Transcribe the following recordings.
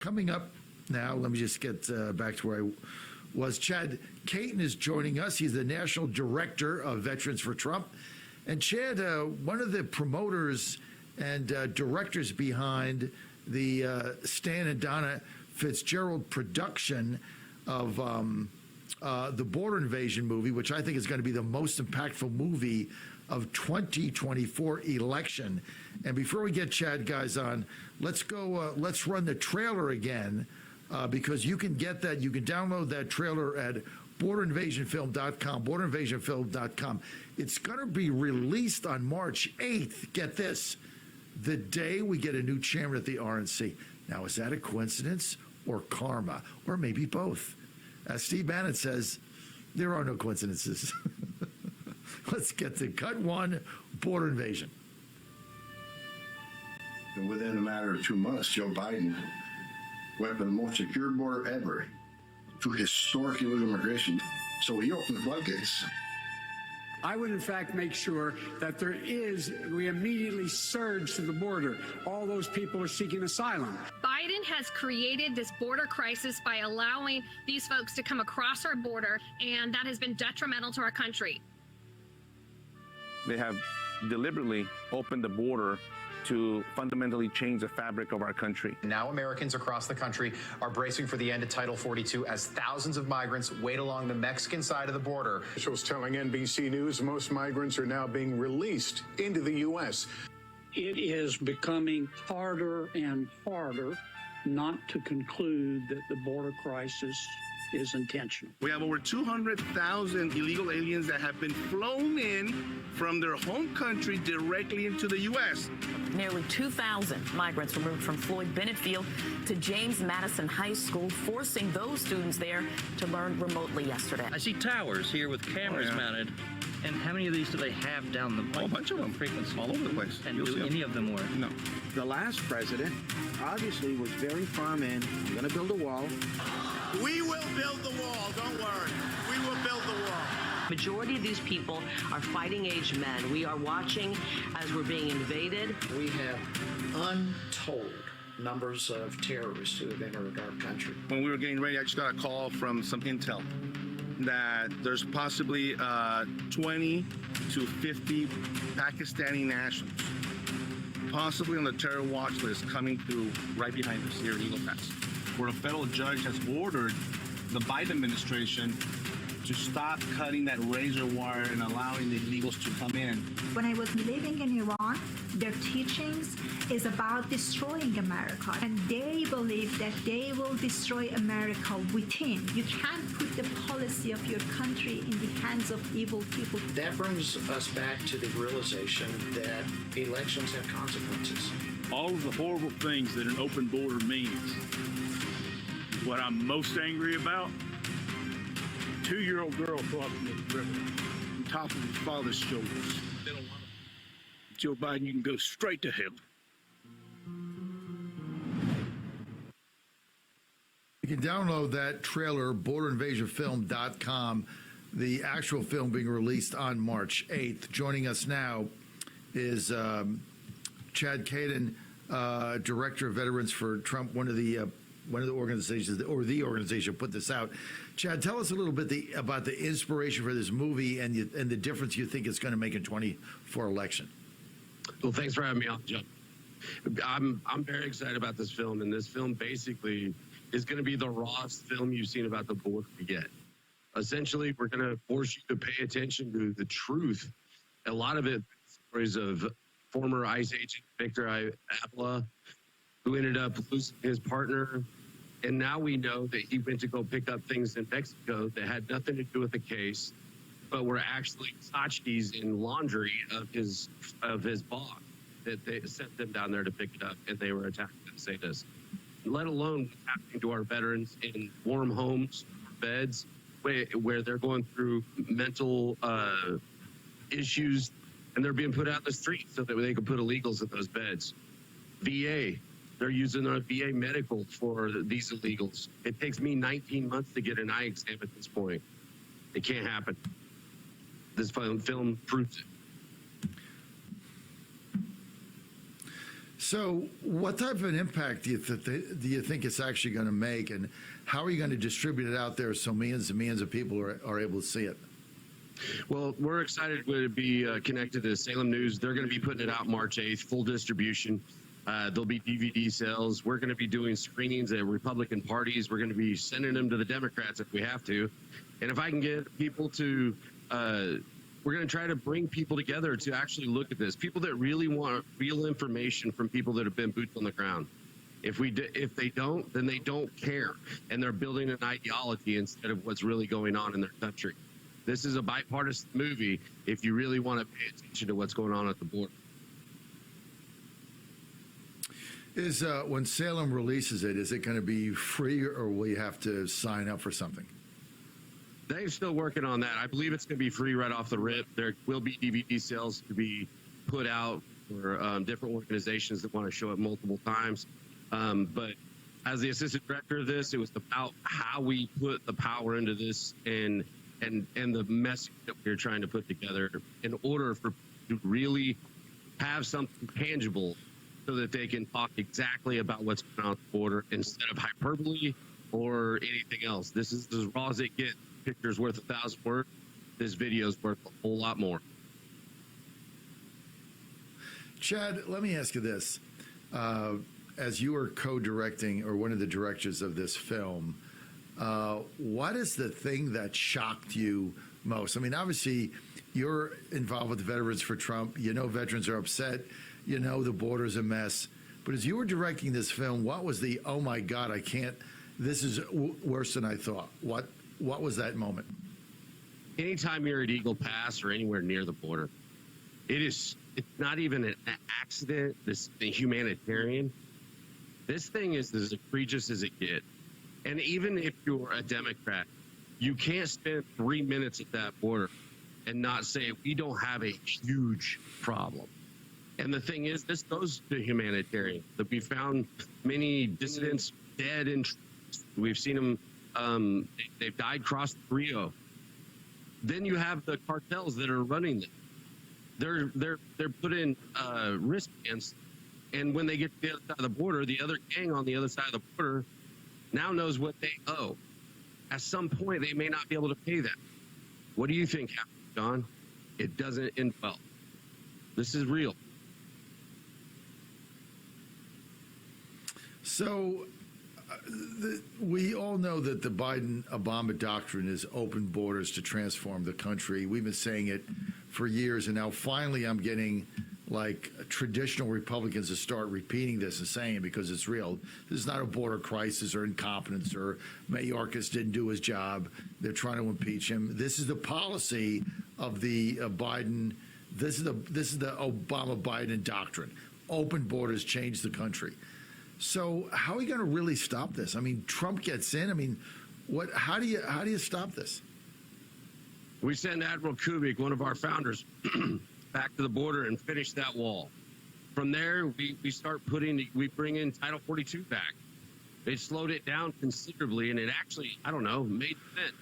Coming up now, let me just get back to where I was. Chad Caton is joining us. He's the National Director of Veterans for Trump. And Chad, one of the promoters and directors behind the Stan and Donna Fitzgerald production of the Border Invasion movie, which I think is going to be the most impactful movie of 2024 election. And before we get Chad guys on, let's go. Let's run the trailer again, because you can get that. You can download that trailer at borderinvasionfilm.com. Borderinvasionfilm.com. It's going to be released on March 8th. Get this, the day we get a new chairman at the RNC. Now, is that a coincidence or karma, or maybe both? As Steve Bannon says, there are no coincidences. Let's get to cut one, Border Invasion. And within a matter of 2 months, Joe Biden went for the most secure border ever to historic illegal immigration. So he opened the floodgates. I would, in fact, make sure that we immediately surge to the border. All those people are seeking asylum. Biden has created this border crisis by allowing these folks to come across our border, and that has been detrimental to our country. They have deliberately opened the border to fundamentally change the fabric of our country. Now Americans across the country are bracing for the end of Title 42 as thousands of migrants wait along the Mexican side of the border. Officials telling NBC News most migrants are now being released into the U.S. It is becoming harder and harder not to conclude that the border crisis is intentional. We have over 200,000 illegal aliens that have been flown in from their home country directly into the U.S. Nearly 2,000 migrants were moved from Floyd Bennett Field to James Madison High School, forcing those students there to learn remotely yesterday. I see towers here with cameras mounted. And how many of these do they have down the a bunch of them, frequency? All over the place. And do any of them work? No. The last president obviously was very firm in, I'm going to build a wall. We will build the wall, don't worry. We will build the wall. Majority of these people are fighting age men. We are watching as we're being invaded. We have untold numbers of terrorists who have entered our country. When we were getting ready, I just got a call from some intel that there's possibly 20 to 50 Pakistani nationals possibly on the terror watch list coming through right behind us here at Eagle Pass, where a federal judge has ordered the Biden administration to stop cutting that razor wire and allowing the illegals to come in. When I was living in Iran, their teachings is about destroying America, and they believe that they will destroy America within. You can't put the policy of your country in the hands of evil people. That brings us back to the realization that elections have consequences. All of the horrible things that an open border means. What I'm most angry about, 2-year-old girl crossing the river on top of his father's shoulders. They don't want him. Joe Biden, you can go straight to hell. You can download that trailer, borderinvasionfilm.com, the actual film being released on March 8th. Joining us now is Chad Caton, Director of Veterans for Trump, one of the organizations, or the organization put this out. Chad, tell us a little bit about the inspiration for this movie and the difference you think it's going to make in 2024 election. Well, thanks for having me on, John. I'm very excited about this film, and this film basically is going to be the rawest film you've seen about the border yet. Essentially, we're going to force you to pay attention to the truth. A lot of it, stories of former ICE agent Victor Avila, who ended up losing his partner. And now we know that he went to go pick up things in Mexico that had nothing to do with the case, but were actually tchotchkes in laundry of his boss, that they sent them down there to pick it up, and they were attacked and say this. Let alone what's happening to our veterans in warm homes, beds, where they're going through mental issues, and they're being put out in the street so that they can put illegals in those beds. VA, they're using their VA medical for these illegals. It takes me 19 months to get an eye exam at this point. It can't happen. This film proves it. So, what type of an impact do you think it's actually going to make, and how are you going to distribute it out there so millions and millions of people are able to see it? Well, we're excited to be connected to Salem News. They're going to be putting it out March 8th, full distribution. There'll be DVD sales. We're going to be doing screenings at Republican parties. We're going to be sending them to the Democrats if we have to. And if I can get people to, we're going to try to bring people together to actually look at this. People that really want real information from people that have been boots on the ground. If they don't, then they don't care. And they're building an ideology instead of what's really going on in their country. This is a bipartisan movie if you really want to pay attention to what's going on at the border. Is when Salem releases it, is it going to be free, or will you have to sign up for something? They're still working on that. I believe it's going to be free right off the rip. There will be DVD sales to be put out for different organizations that want to show it multiple times. But as the assistant director of this, it was about how we put the power into this and the message that we're trying to put together in order for to really have something tangible so that they can talk exactly about what's going on at the border instead of hyperbole or anything else. This is as raw as it gets. Picture's worth 1,000 words. This video's worth a whole lot more. Chad, let me ask you this. As you are co-directing or one of the directors of this film, what is the thing that shocked you most? I mean, obviously, you're involved with Veterans for Trump. You know veterans are upset. You know the border's a mess. But as you were directing this film, what was the, oh my God, I can't, this is worse than I thought? What was that moment? Anytime you're at Eagle Pass or anywhere near the border, it's not even an accident, this humanitarian. This thing is as egregious as it gets. And even if you're a Democrat, you can't spend 3 minutes at that border and not say, we don't have a huge problem. And the thing is, this goes to humanitarian. That we found many dissidents dead, and we've seen them, they've died across the Rio. Then you have the cartels that are running them. They're put in wristbands, and when they get to the other side of the border, the other gang on the other side of the border now knows what they owe. At some point, they may not be able to pay that. What do you think happens, John? It doesn't end well. This is real. So we all know that the Biden-Obama doctrine is open borders to transform the country. We've been saying it for years, and now finally I'm getting like traditional Republicans to start repeating this and saying it because it's real. This is not a border crisis or incompetence or Mayorkas didn't do his job. They're trying to impeach him. This is the policy of the Biden. This is the Obama-Biden doctrine. Open borders change the country. So how are you going to really stop this? I mean, Trump gets in. I mean, how do you stop this? We send Admiral Kubik, one of our founders, back to the border and finish that wall. From there, we bring in Title 42 back. They slowed it down considerably, and it actually, I don't know, made sense.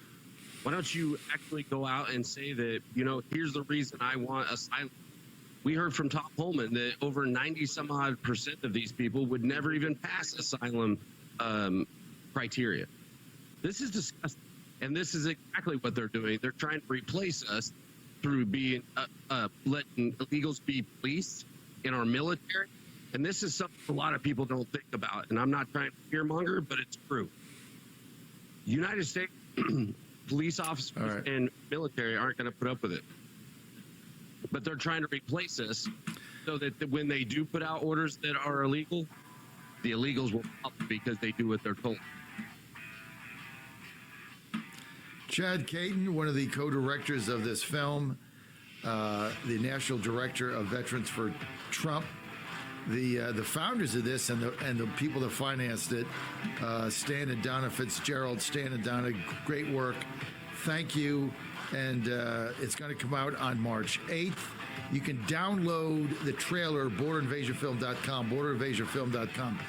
Why don't you actually go out and say that, here's the reason I want asylum. We heard from Tom Holman that over 90-some-odd% of these people would never even pass asylum criteria. This is disgusting, and this is exactly what they're doing. They're trying to replace us through being letting illegals be policed in our military, and this is something a lot of people don't think about. And I'm not trying to fearmonger, but it's true. United States police officers and military aren't going to put up with it. But they're trying to replace us so that when they do put out orders that are illegal, the illegals will follow because they do what they're told. Chad Caton, one of the co-directors of this film, the national director of Veterans for Trump, the founders of this and the people that financed it, Stan and Donna Fitzgerald. Stan and Donna, great work. Thank you. And it's going to come out on March 8th. You can download the trailer, borderinvasionfilm.com, borderinvasionfilm.com.